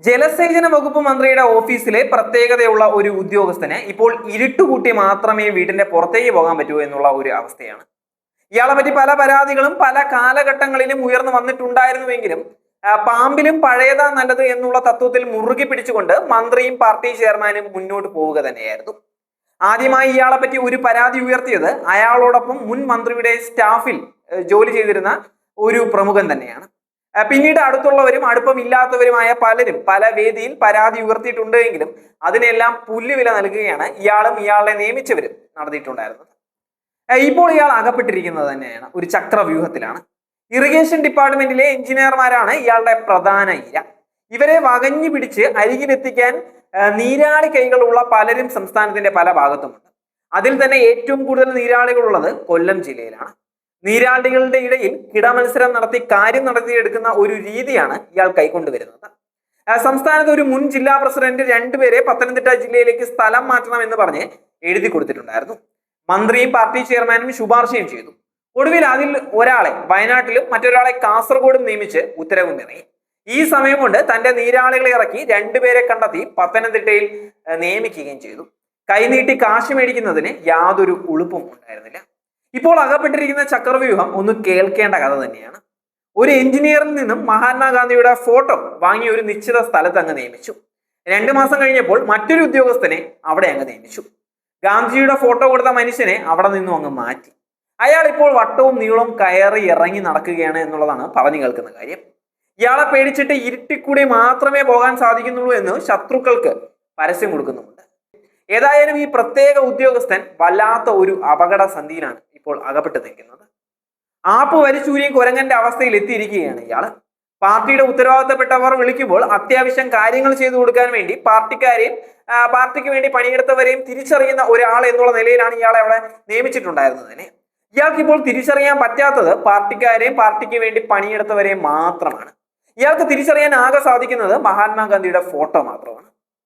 ജലസേചന വകുപ്പ് മന്ത്രിയുടെ ഓഫീസിലെ പ്രത്യേകതയുള്ള ഒരു ഉദ്യോഗസ്ഥന് ഇപ്പോൾ ഇരുട്ടുകൂട്ടി മാത്രമേ വീടിന്റെ പുറത്തേക്ക് പോകാൻ പറ്റൂ എന്നുള്ള ഒരു അവസ്ഥയാണ്. ഇയാളെ പറ്റി പല പരാതികളും പല കാലഘട്ടങ്ങളിലും ഉയർന്നു വന്നിട്ടുണ്ടായിരുന്നുവെങ്കിലും പാമ്പിലും പഴയതാ നല്ലത് എന്നുള്ള തത്വത്തിൽ മുറുകി പിടിച്ചുകൊണ്ട് മന്ത്രിയും പാർട്ടി ചെയർമാനും മുന്നോട്ട് പോവുക തന്നെയായിരുന്നു. ആദ്യമായി ഇയാളെ പറ്റി ഒരു പരാതി ഉയർത്തിയത് അയാളോടൊപ്പം മുൻ മന്ത്രിയുടെ സ്റ്റാഫിൽ ജോലി ചെയ്തിരുന്ന ഒരു പ്രമുഖൻ തന്നെയാണ്. പിന്നീട് അടുത്തുള്ളവരും അടുപ്പമില്ലാത്തവരുമായ പലരും പല വേദിയിൽ പരാതി ഉയർത്തിയിട്ടുണ്ട് എങ്കിലും അതിനെല്ലാം പുല്ലുവില നൽകുകയാണ് ഇയാളും ഇയാളെ നിയമിച്ചവരും നടത്തിയിട്ടുണ്ടായിരുന്നത്. ഇപ്പോൾ ഇയാൾ അകപ്പെട്ടിരിക്കുന്നത് തന്നെയാണ് ഒരു ചക്രവ്യൂഹത്തിലാണ്. ഇറിഗേഷൻ ഡിപ്പാർട്ട്മെന്റിലെ എഞ്ചിനീയർമാരാണ് ഇയാളുടെ പ്രധാന ഇര. ഇവരെ വകഞ്ഞു പിടിച്ച് അരികിലെത്തിക്കാൻ നീരാളി കൈകളുള്ള പലരും സംസ്ഥാനത്തിന്റെ പല ഭാഗത്തുമുണ്ട്. അതിൽ തന്നെ ഏറ്റവും കൂടുതൽ നീരാളികളുള്ളത് കൊല്ലം ജില്ലയിലാണ്. നീരാളികളുടെ ഇടയിൽ കിടമത്സരം നടത്തി കാര്യം നടത്തിയെടുക്കുന്ന ഒരു രീതിയാണ് ഇയാൾ കൈക്കൊണ്ടുവരുന്നത്. സംസ്ഥാനത്ത് ഒരു മുൻ ജില്ലാ പ്രസിഡന്റ് രണ്ടുപേരെ പത്തനംതിട്ട ജില്ലയിലേക്ക് സ്ഥലം മാറ്റണം എന്ന് പറഞ്ഞ് എഴുതി കൊടുത്തിട്ടുണ്ടായിരുന്നു. മന്ത്രിയും പാർട്ടി ചെയർമാനും ശുപാർശയും ചെയ്തു. ഒടുവിൽ അതിൽ ഒരാളെ വയനാട്ടിലും മറ്റൊരാളെ കാസർഗോഡും നിയമിച്ച് ഉത്തരവും ഇറങ്ങി. ഈ സമയം കൊണ്ട് തന്റെ നീരാളികളെ ഇറക്കി രണ്ടുപേരെ കണ്ടെത്തി പത്തനംതിട്ടയിൽ നിയമിക്കുകയും ചെയ്തു. കൈനീട്ടി കാശ് മേടിക്കുന്നതിന് യാതൊരു ഉളുപ്പും ഉണ്ടായിരുന്നില്ല. ഇപ്പോൾ അകപ്പെട്ടിരിക്കുന്ന ചക്രവ്യൂഹം ഒന്ന് കേൾക്കേണ്ട കഥ തന്നെയാണ്. ഒരു എഞ്ചിനീയറിൽ നിന്നും മഹാത്മാഗാന്ധിയുടെ ഫോട്ടോ വാങ്ങി ഒരു നിശ്ചിത സ്ഥലത്ത് അങ്ങ് നിയമിച്ചു. 2 മാസം കഴിഞ്ഞപ്പോൾ മറ്റൊരു ഉദ്യോഗസ്ഥനെ അവിടെ അങ്ങ് നിയമിച്ചു. ഗാന്ധിജിയുടെ ഫോട്ടോ കൊടുത്ത മനുഷ്യനെ അവിടെ നിന്നും അങ്ങ് മാറ്റി. അയാൾ ഇപ്പോൾ വട്ടവും നീളവും കയറി ഇറങ്ങി നടക്കുകയാണ് എന്നുള്ളതാണ് പറഞ്ഞു കേൾക്കുന്ന കാര്യം. ഇയാളെ പേടിച്ചിട്ട് ഇരുട്ടിക്കൂടി മാത്രമേ പോകാൻ സാധിക്കുന്നുള്ളൂ എന്ന് ശത്രുക്കൾക്ക് പരസ്യം കൊടുക്കുന്നുമുണ്ട്. ഏതായാലും ഈ പ്രത്യേക ഉദ്യോഗസ്ഥൻ വല്ലാത്ത ഒരു അപകട സന്ധിയിലാണ് ഇപ്പോൾ അകപ്പെട്ട് നിൽക്കുന്നത്. ആപ്പ് വലിച്ചൂരിയും കുരങ്ങന്റെ അവസ്ഥയിൽ എത്തിയിരിക്കുകയാണ് ഇയാള്. പാർട്ടിയുടെ ഉത്തരവാദിത്തപ്പെട്ടവർ വിളിക്കുമ്പോൾ അത്യാവശ്യം കാര്യങ്ങൾ ചെയ്തു കൊടുക്കാൻ വേണ്ടി പാർട്ടിക്ക് വേണ്ടി പണിയെടുത്തവരെയും തിരിച്ചറിയുന്ന ഒരാൾ എന്നുള്ള നിലയിലാണ് ഇയാളെ അവിടെ നിയമിച്ചിട്ടുണ്ടായിരുന്നത് തന്നെ. ഇയാൾക്ക് ഇപ്പോൾ തിരിച്ചറിയാൻ പറ്റാത്തത് പാർട്ടിക്കാരെയും പാർട്ടിക്ക് വേണ്ടി പണിയെടുത്തവരെയും മാത്രമാണ്. ഇയാൾക്ക് തിരിച്ചറിയാൻ ആകെ സാധിക്കുന്നത് മഹാത്മാഗാന്ധിയുടെ ഫോട്ടോ മാത്രമാണ്.